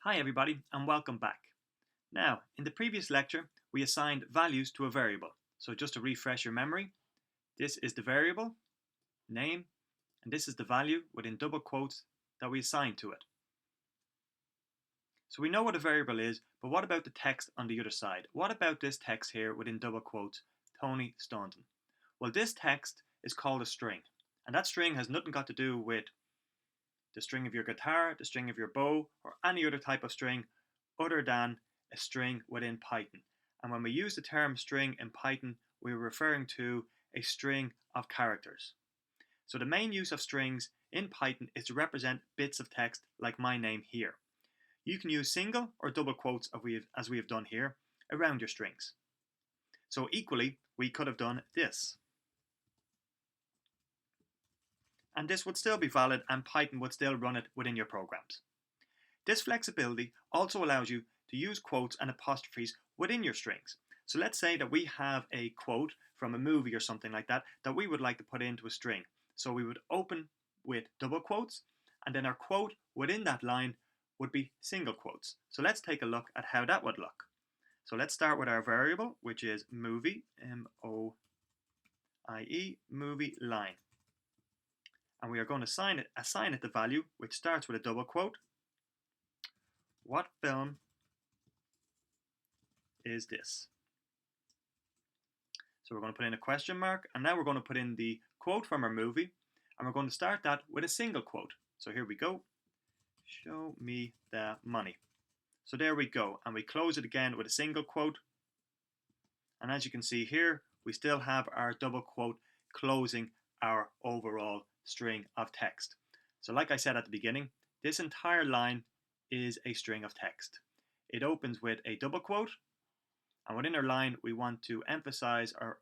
Hi everybody and welcome back. Now, in the previous lecture, we assigned values to a variable. So just to refresh your memory, this is the variable, name, and this is the value within double quotes that we assigned to it. So we know what a variable is, but what about the text on the other side? What about this text here within double quotes, Tony Staunton? Well, this text is called a string, and that string has nothing got to do with the string of your guitar, the string of your bow, or any other type of string other than a string within Python. And when we use the term string in Python, we're referring to a string of characters. So the main use of strings in Python is to represent bits of text like my name here. You can use single or double quotes as we have done here around your strings. So equally, we could have done this. And this would still be valid and Python would still run it within your programs. This flexibility also allows you to use quotes and apostrophes within your strings. So let's say that we have a quote from a movie or something like that we would like to put into a string. So we would open with double quotes and then our quote within that line would be single quotes. So let's take a look at how that would look. So let's start with our variable, which is movie, M-O-I-E, movie line. And we are going to assign it the value, which starts with a double quote. What film is this? So we're going to put in a question mark, and now we're going to put in the quote from our movie, and we're going to start that with a single quote. So here we go. Show me the money. So there we go, and we close it again with a single quote. And as you can see here, we still have our double quote closing our overall string of text. So like I said at the beginning, this entire line is a string of text. It opens with a double quote, and within our line we want to emphasize or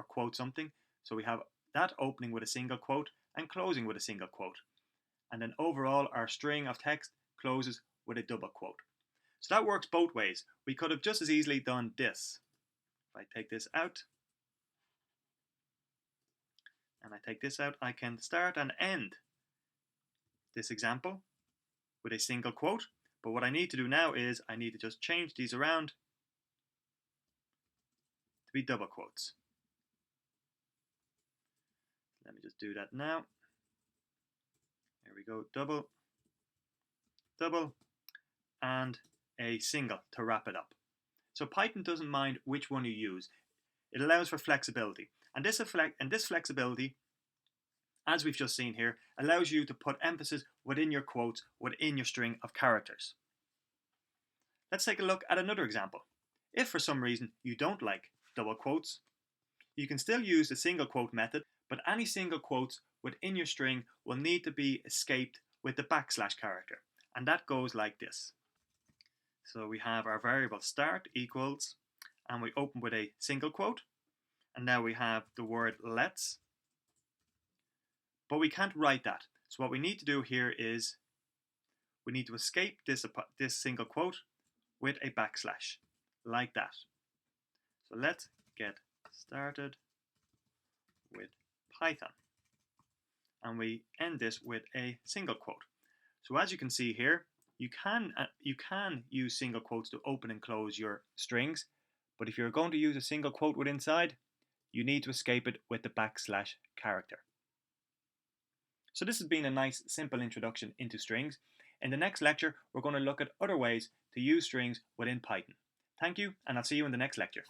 quote something. So we have that opening with a single quote and closing with a single quote. And then overall our string of text closes with a double quote. So that works both ways. We could have just as easily done this. If I take this out, and I take this out, I can start and end this example with a single quote. But what I need to do now is I need to just change these around to be double quotes. Let me just do that now. There we go, double, double, and a single to wrap it up. So Python doesn't mind which one you use. It allows for flexibility. And this flexibility, as we've just seen here, allows you to put emphasis within your quotes, within your string of characters. Let's take a look at another example. If for some reason you don't like double quotes, you can still use the single quote method, but any single quotes within your string will need to be escaped with the backslash character. And that goes like this. So we have our variable start equals, and we open with a single quote, and now we have the word let's, but we can't write that. So what we need to do here is we need to escape this single quote with a backslash, like that. So let's get started with Python. And we end this with a single quote. So as you can see here, you can use single quotes to open and close your strings, but if you're going to use a single quote with inside, you need to escape it with the backslash character. So this has been a nice simple introduction into strings. In the next lecture, we're going to look at other ways to use strings within Python. Thank you, and I'll see you in the next lecture.